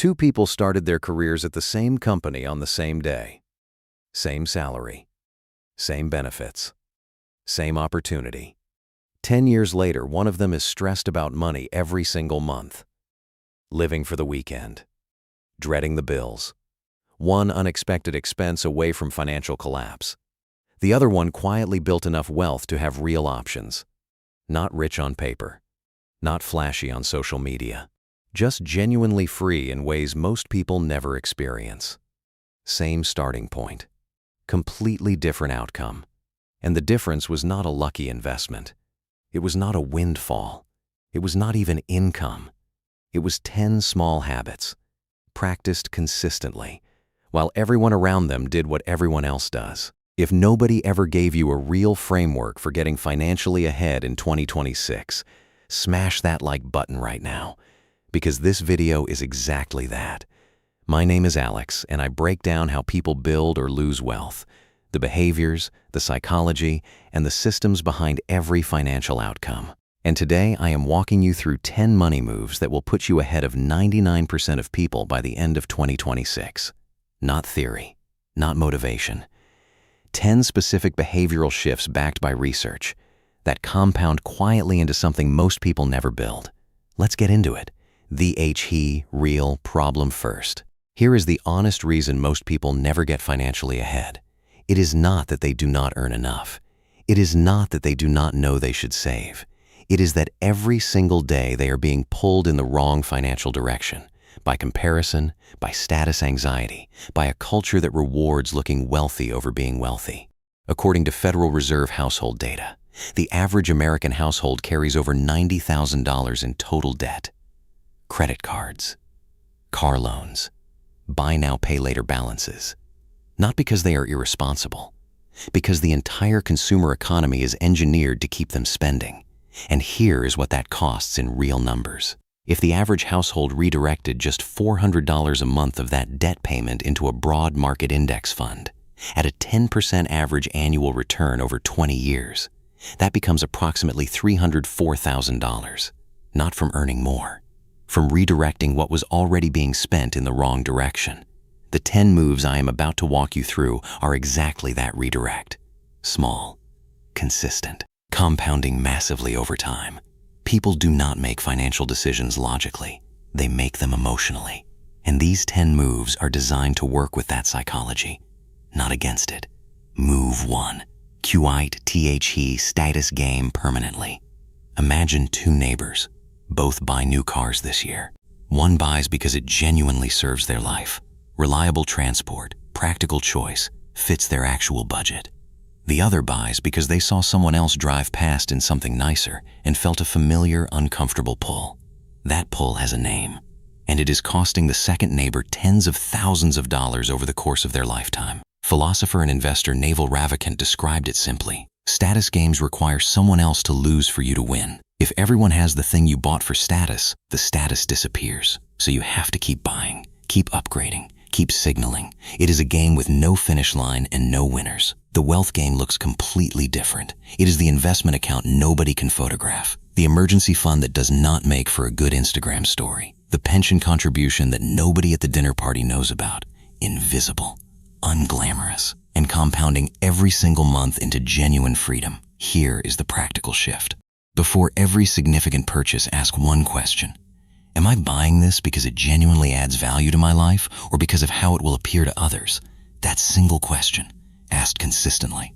Two people started their careers at the same company on the same day. Same salary. Same benefits. Same opportunity. 10 years later, one of them is stressed about money every single month. Living for the weekend. Dreading the bills. One unexpected expense away from financial collapse. The other one quietly built enough wealth to have real options. Not rich on paper. Not flashy on social media. Just genuinely free in ways most people never experience. Same starting point. Completely different outcome. And the difference was not a lucky investment. It was not a windfall. It was not even income. It was 10 small habits, practiced consistently, while everyone around them did what everyone else does. If nobody ever gave you a real framework for getting financially ahead in 2026, smash that like button right now, because this video is exactly that. My name is Alex, and I break down how people build or lose wealth, the behaviors, the psychology, and the systems behind every financial outcome. And today I am walking you through 10 money moves that will put you ahead of 99% of people by the end of 2026. Not theory, not motivation. 10 specific behavioral shifts backed by research that compound quietly into something most people never build. Let's get into it. The real problem first. Here is the honest reason most people never get financially ahead. It is not that they do not earn enough. It is not that they do not know they should save. It is that every single day they are being pulled in the wrong financial direction, by comparison, by status anxiety, by a culture that rewards looking wealthy over being wealthy. According to Federal Reserve household data, the average American household carries over $90,000 in total debt. Credit cards, car loans, buy now, pay later balances. Not because they are irresponsible, because the entire consumer economy is engineered to keep them spending. And here is what that costs in real numbers. If the average household redirected just $400 a month of that debt payment into a broad market index fund, at a 10% average annual return over 20 years, that becomes approximately $304,000, not from earning more, from redirecting what was already being spent in the wrong direction. The 10 moves I am about to walk you through are exactly that redirect. Small, consistent, compounding massively over time. People do not make financial decisions logically. They make them emotionally. And these 10 moves are designed to work with that psychology, not against it. Move 1. Quit the status game permanently. Imagine two neighbors. Both buy new cars this year. One buys because it genuinely serves their life. Reliable transport, practical choice, fits their actual budget. The other buys because they saw someone else drive past in something nicer and felt a familiar, uncomfortable pull. That pull has a name, and it is costing the second neighbor tens of thousands of dollars over the course of their lifetime. Philosopher and investor Naval Ravikant described it simply. Status games require someone else to lose for you to win. If everyone has the thing you bought for status, the status disappears. So you have to keep buying, keep upgrading, keep signaling. It is a game with no finish line and no winners. The wealth game looks completely different. It is the investment account nobody can photograph, the emergency fund that does not make for a good Instagram story, the pension contribution that nobody at the dinner party knows about, invisible, unglamorous, and compounding every single month into genuine freedom. Here is the practical shift. Before every significant purchase, ask one question. Am I buying this because it genuinely adds value to my life or because of how it will appear to others? That single question, asked consistently,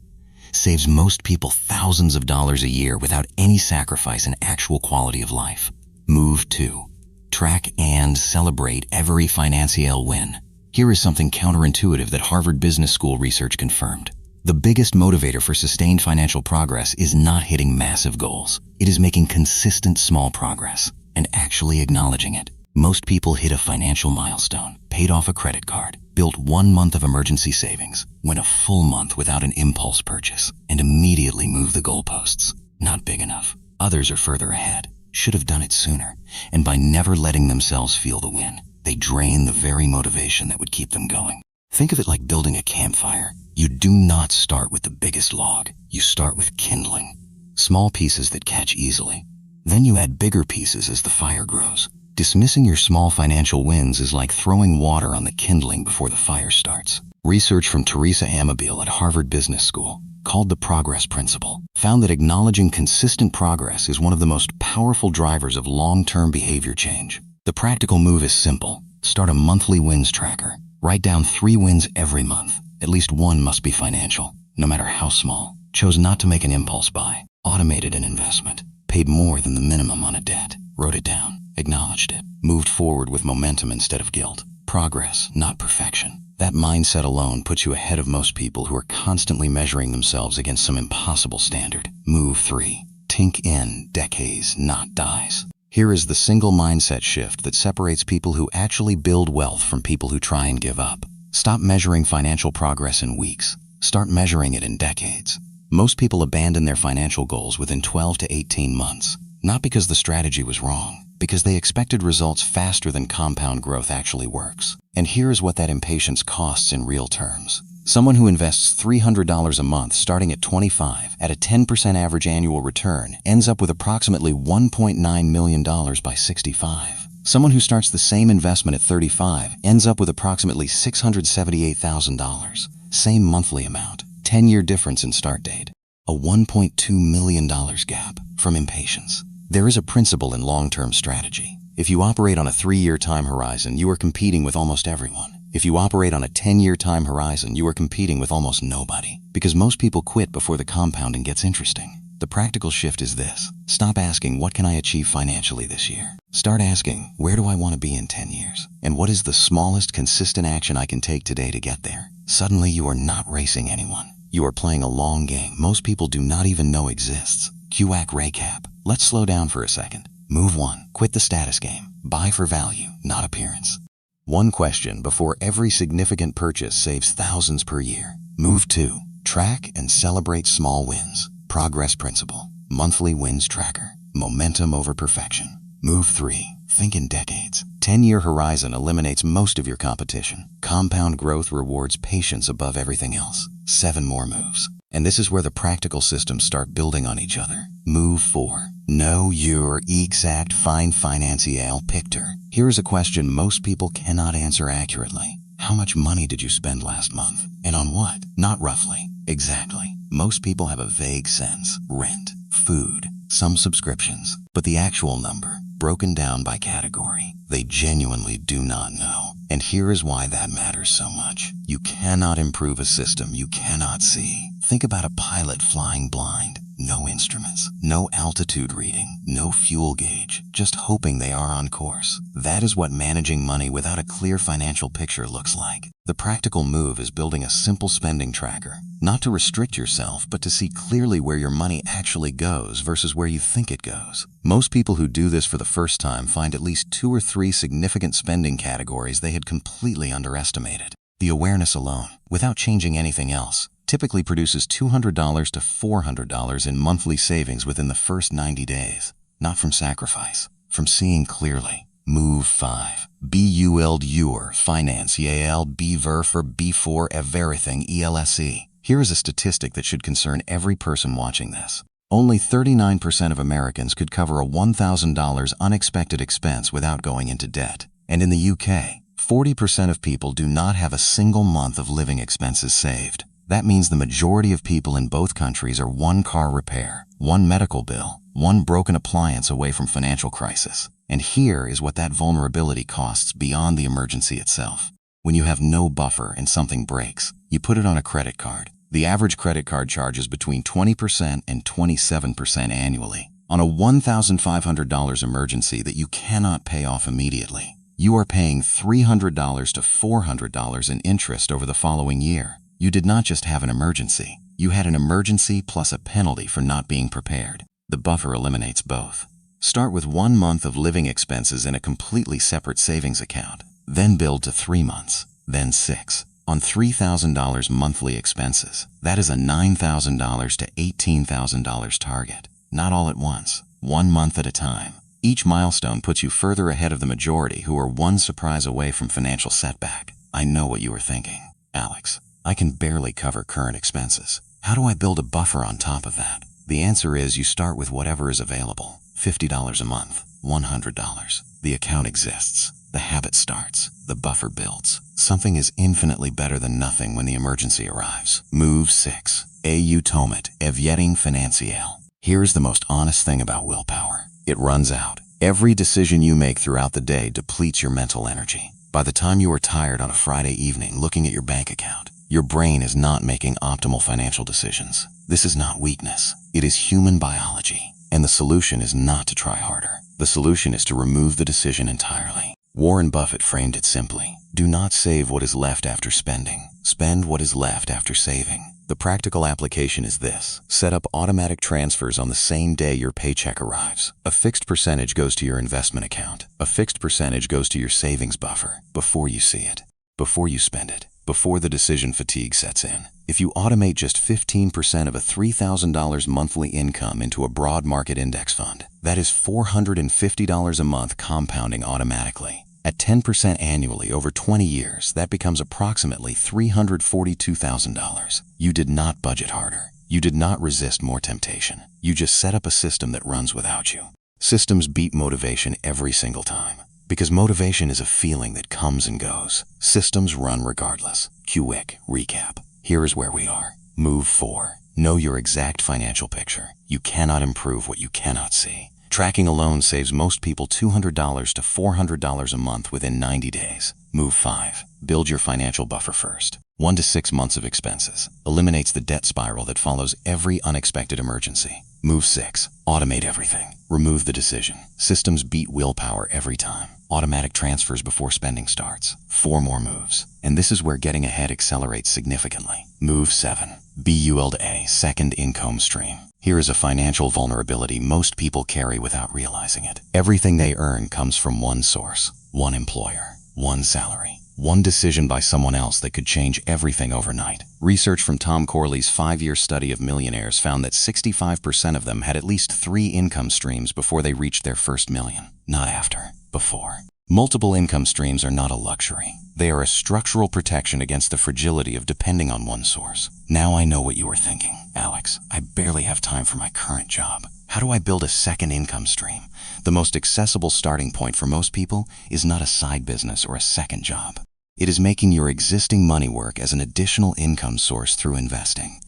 saves most people thousands of dollars a year without any sacrifice in actual quality of life. Move 2. Track and celebrate every financial win. Here is something counterintuitive that Harvard Business School research confirmed. The biggest motivator for sustained financial progress is not hitting massive goals. It is making consistent small progress and actually acknowledging it. Most people hit a financial milestone, paid off a credit card, built 1 month of emergency savings, went a full month without an impulse purchase, and immediately move the goalposts. Not big enough. Others are further ahead, should have done it sooner, and by never letting themselves feel the win, they drain the very motivation that would keep them going. Think of it like building a campfire. You do not start with the biggest log. You start with kindling. Small pieces that catch easily. Then you add bigger pieces as the fire grows. Dismissing your small financial wins is like throwing water on the kindling before the fire starts. Research from Teresa Amabile at Harvard Business School, called the progress principle, found that acknowledging consistent progress is one of the most powerful drivers of long-term behavior change. The practical move is simple. Start a monthly wins tracker. Write down 3 wins every month. At least one must be financial, no matter how small. Chose not to make an impulse buy. Automated an investment. Paid more than the minimum on a debt. Wrote it down. Acknowledged it. Moved forward with momentum instead of guilt. Progress, not perfection. That mindset alone puts you ahead of most people who are constantly measuring themselves against some impossible standard. Move 3. Tink in, decades, not dies. Here is the single mindset shift that separates people who actually build wealth from people who try and give up. Stop measuring financial progress in weeks. Start measuring it in decades. Most people abandon their financial goals within 12 to 18 months. Not because the strategy was wrong, because they expected results faster than compound growth actually works. And here is what that impatience costs in real terms. Someone who invests $300 a month starting at 25 at a 10% average annual return ends up with approximately $1.9 million by 65. Someone who starts the same investment at 35 ends up with approximately $678,000. Same monthly amount, 10-year difference in start date. A $1.2 million gap from impatience. There is a principle in long-term strategy. If you operate on a 3-year time horizon, you are competing with almost everyone. If you operate on a 10-year time horizon, you are competing with almost nobody. Because most people quit before the compounding gets interesting. The practical shift is this. Stop asking, what can I achieve financially this year? Start asking, where do I want to be in 10 years? And what is the smallest consistent action I can take today to get there? Suddenly you are not racing anyone. You are playing a long game most people do not even know exists. QAC recap. Let's slow down for a second. Move 1. Quit the status game. Buy for value, not appearance. One question before every significant purchase saves thousands per year. Move 2. Track and celebrate small wins. Progress principle. Monthly wins tracker. Momentum over perfection. Move 3. Think in decades. 10-year horizon eliminates most of your competition. Compound growth rewards patience above everything else. 7 more moves. And this is where the practical systems start building on each other. Move 4. Know your exact financial picture. Here's a question most people cannot answer accurately. How much money did you spend last month? And on what? Not roughly. Exactly. Most people have a vague sense. Rent, food, some subscriptions. But the actual number, broken down by category, they genuinely do not know. And here is why that matters so much. You cannot improve a system you cannot see. Think about a pilot flying blind. No instruments, no altitude reading, no fuel gauge, just hoping they are on course. That is what managing money without a clear financial picture looks like. The practical move is building a simple spending tracker, not to restrict yourself, but to see clearly where your money actually goes versus where you think it goes. Most people who do this for the first time find at least 2 or 3 significant spending categories they had completely underestimated. The awareness alone, without changing anything else, typically produces $200 to $400 in monthly savings within the first 90 days. Not from sacrifice, from seeing clearly. Move 5. Build your financial beaver for before everything ELSE. Here is a statistic that should concern every person watching this. Only 39% of Americans could cover a $1,000 unexpected expense without going into debt. And in the UK, 40% of people do not have a single month of living expenses saved. That means the majority of people in both countries are 1 car repair, 1 medical bill, 1 broken appliance away from financial crisis. And here is what that vulnerability costs beyond the emergency itself. When you have no buffer and something breaks, you put it on a credit card. The average credit card charges between 20% and 27% annually. On a $1,500 emergency that you cannot pay off immediately, you are paying $300 to $400 in interest over the following year. You did not just have an emergency. You had an emergency plus a penalty for not being prepared. The buffer eliminates both. Start with 1 month of living expenses in a completely separate savings account. Then build to 3 months, then 6. On $3,000 monthly expenses, that is a $9,000 to $18,000 target. Not all at once, 1 month at a time. Each milestone puts you further ahead of the majority who are 1 surprise away from financial setback. I know what you are thinking. Alex, I can barely cover current expenses. How do I build a buffer on top of that? The answer is you start with whatever is available. $50 a month, $100. The account exists. The habit starts. The buffer builds. Something is infinitely better than nothing when the emergency arrives. Move 6. AU Tomet, Evjetting Financial. Here's the most honest thing about willpower. It runs out. Every decision you make throughout the day depletes your mental energy. By the time you are tired on a Friday evening looking at your bank account, your brain is not making optimal financial decisions. This is not weakness. It is human biology. And the solution is not to try harder. The solution is to remove the decision entirely. Warren Buffett framed it simply. Do not save what is left after spending. Spend what is left after saving. The practical application is this. Set up automatic transfers on the same day your paycheck arrives. A fixed percentage goes to your investment account. A fixed percentage goes to your savings buffer before you see it, before you spend it, before the decision fatigue sets in. If you automate just 15% of a $3,000 monthly income into a broad market index fund, that is $450 a month compounding automatically. At 10% annually over 20 years, that becomes approximately $342,000. You did not budget harder. You did not resist more temptation. You just set up a system that runs without you. Systems beat motivation every single time. Because motivation is a feeling that comes and goes. Systems run regardless. Quick recap. Here is where we are. Move 4. Know your exact financial picture. You cannot improve what you cannot see. Tracking alone saves most people $200 to $400 a month within 90 days. Move 5. Build your financial buffer first. 1 to 6 months of expenses. Eliminates the debt spiral that follows every unexpected emergency. Move 6. Automate everything. Remove the decision. Systems beat willpower every time. Automatic transfers before spending starts. 4 more moves. And this is where getting ahead accelerates significantly. Move 7. Build a second income stream. Here is a financial vulnerability most people carry without realizing it. Everything they earn comes from one source, one employer, one salary, one decision by someone else that could change everything overnight. Research from Tom Corley's 5-year study of millionaires found that 65% of them had at least 3 income streams before they reached their first million. Not after, before. Multiple income streams are not a luxury. They are a structural protection against the fragility of depending on one source. Now I know what you are thinking. Alex, I barely have time for my current job. How do I build a second income stream? The most accessible starting point for most people is not a side business or a second job. It is making your existing money work as an additional income source through investing.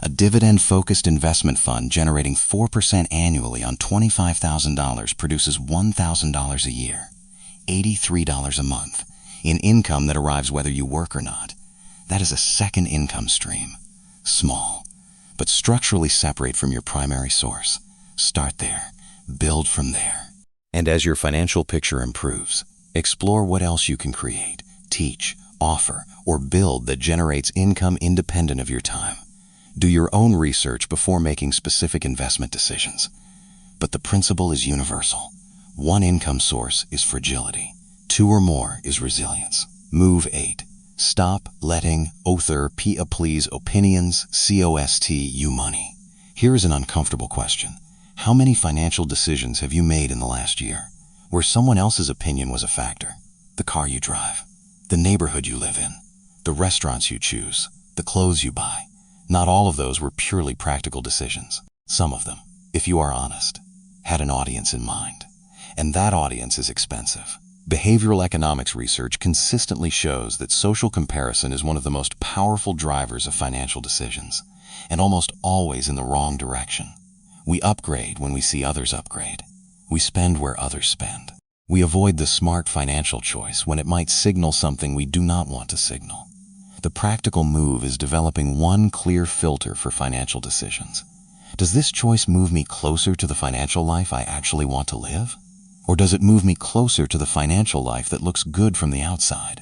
A dividend-focused investment fund generating 4% annually on $25,000 produces $1,000 a year, $83 a month, in income that arrives whether you work or not. That is a second income stream. Small, but structurally separate from your primary source. Start there. Build from there. And as your financial picture improves, explore what else you can create, teach, offer, or build that generates income independent of your time. Do your own research before making specific investment decisions. But the principle is universal. One income source is fragility. 2 or more is resilience. Move 8. Stop letting other please opinions cost you money. Here is an uncomfortable question. How many financial decisions have you made in the last year where someone else's opinion was a factor? The car you drive, the neighborhood you live in, the restaurants you choose, the clothes you buy. Not all of those were purely practical decisions. Some of them, if you are honest, had an audience in mind. And that audience is expensive. Behavioral economics research consistently shows that social comparison is one of the most powerful drivers of financial decisions, and almost always in the wrong direction. We upgrade when we see others upgrade. We spend where others spend. We avoid the smart financial choice when it might signal something we do not want to signal. The practical move is developing one clear filter for financial decisions. Does this choice move me closer to the financial life I actually want to live? Or does it move me closer to the financial life that looks good from the outside?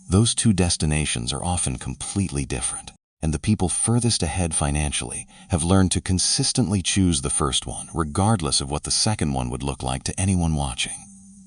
Those two destinations are often completely different, and the people furthest ahead financially have learned to consistently choose the first one, regardless of what the second one would look like to anyone watching.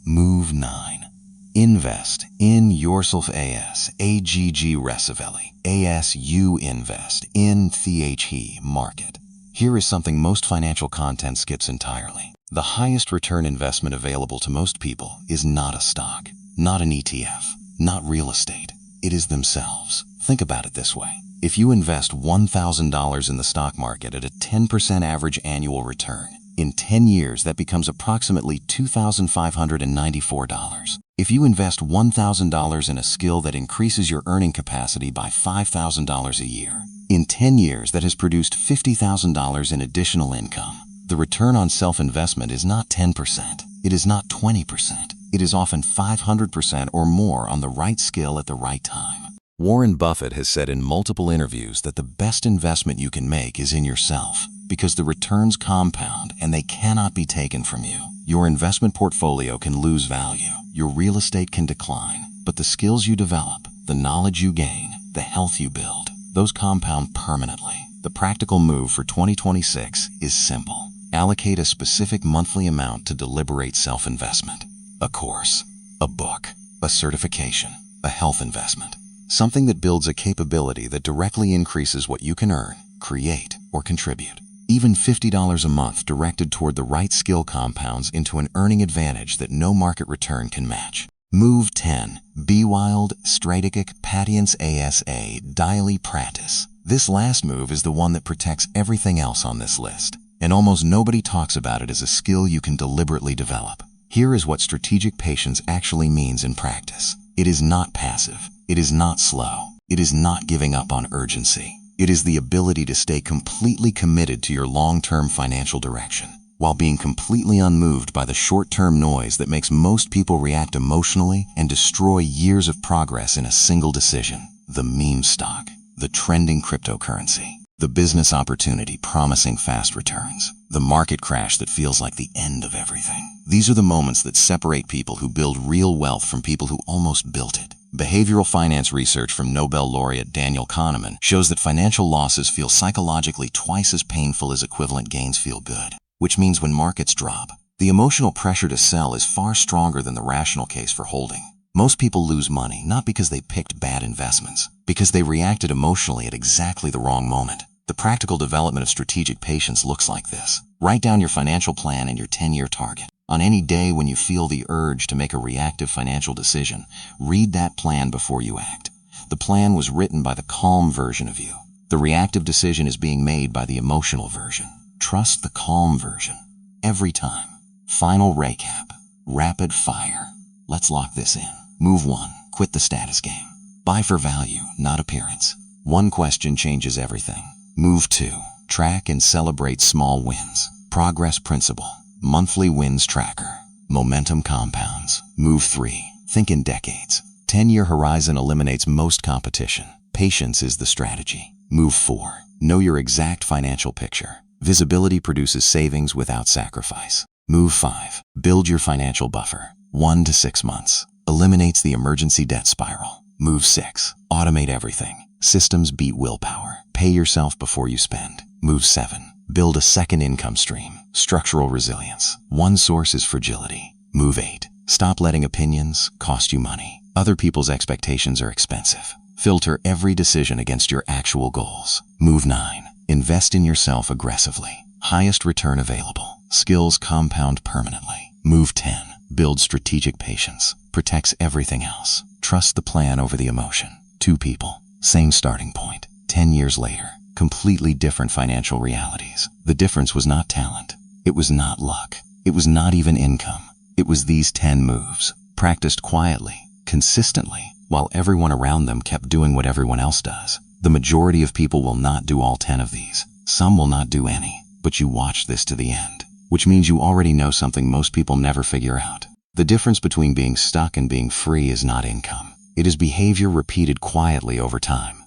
Move 9. Invest in yourself as agg resiveli, asu invest in the market. Here is something most financial content skips entirely. The highest return investment available to most people is not a stock, not an ETF, not real estate. It is themselves. Think about it this way. If you invest $1,000 in the stock market at a 10% average annual return, In 10 years, that becomes approximately $2,594. If you invest $1,000 in a skill that increases your earning capacity by $5,000 a year, in 10 years that has produced $50,000 in additional income. The return on self-investment is not 10%. It is not 20%. It is often 500% or more on the right skill at the right time. Warren Buffett has said in multiple interviews that the best investment you can make is in yourself, because the returns compound and they cannot be taken from you. Your investment portfolio can lose value, your real estate can decline, but the skills you develop, the knowledge you gain, the health you build, those compound permanently. The practical move for 2026 is simple. Allocate a specific monthly amount to deliberate self-investment. A course, a book, a certification, a health investment. Something that builds a capability that directly increases what you can earn, create, or contribute. Even $50 a month directed toward the right skill compounds into an earning advantage that no market return can match. Move 10. Be wild, strategic, patience asa, daily practice. This last move is the one that protects everything else on this list, and almost nobody talks about it as a skill you can deliberately develop. Here is what strategic patience actually means in practice. It is not passive. It is not slow. It is not giving up on urgency. It is the ability to stay completely committed to your long-term financial direction, while being completely unmoved by the short-term noise that makes most people react emotionally and destroy years of progress in a single decision. The meme stock, the trending cryptocurrency, the business opportunity promising fast returns, the market crash that feels like the end of everything. These are the moments that separate people who build real wealth from people who almost built it. Behavioral finance research from Nobel laureate Daniel Kahneman shows that financial losses feel psychologically twice as painful as equivalent gains feel good, which means when markets drop, the emotional pressure to sell is far stronger than the rational case for holding. Most people lose money not because they picked bad investments, because they reacted emotionally at exactly the wrong moment. The practical development of strategic patience looks like this. Write down your financial plan and your 10-year target. On any day when you feel the urge to make a reactive financial decision, read that plan before you act. The plan was written by the calm version of you. The reactive decision is being made by the emotional version. Trust the calm version. Every time. Final recap. Rapid fire. Let's lock this in. Move 1. Quit the status game. Buy for value, not appearance. One question changes everything. Move 2. Track and celebrate small wins. Progress principle. Monthly wins tracker. Momentum compounds. Move 3. Think in decades. 10-year horizon eliminates most competition. Patience is the strategy. Move 4. Know your exact financial picture. Visibility produces savings without sacrifice. Move 5. Build your financial buffer. 1 to 6 months. Eliminates the emergency debt spiral. Move 6. Automate everything. Systems beat willpower. Pay yourself before you spend. Move 7. Build a second income stream. Structural resilience. One source is fragility. Move 8. Stop letting opinions cost you money. Other people's expectations are expensive. Filter every decision against your actual goals. Move 9. Invest in yourself aggressively. Highest return available. Skills compound permanently. Move 10. Build strategic patience. Protects everything else. Trust the plan over the emotion. 2 people. Same starting point. 10 years later. Completely different financial realities. The difference was not talent. It was not luck. It was not even income. It was these 10 moves, practiced quietly, consistently, while everyone around them kept doing what everyone else does. The majority of people will not do all 10 of these. Some will not do any, but you watch this to the end, which means you already know something most people never figure out. The difference between being stuck and being free is not income. It is behavior repeated quietly over time.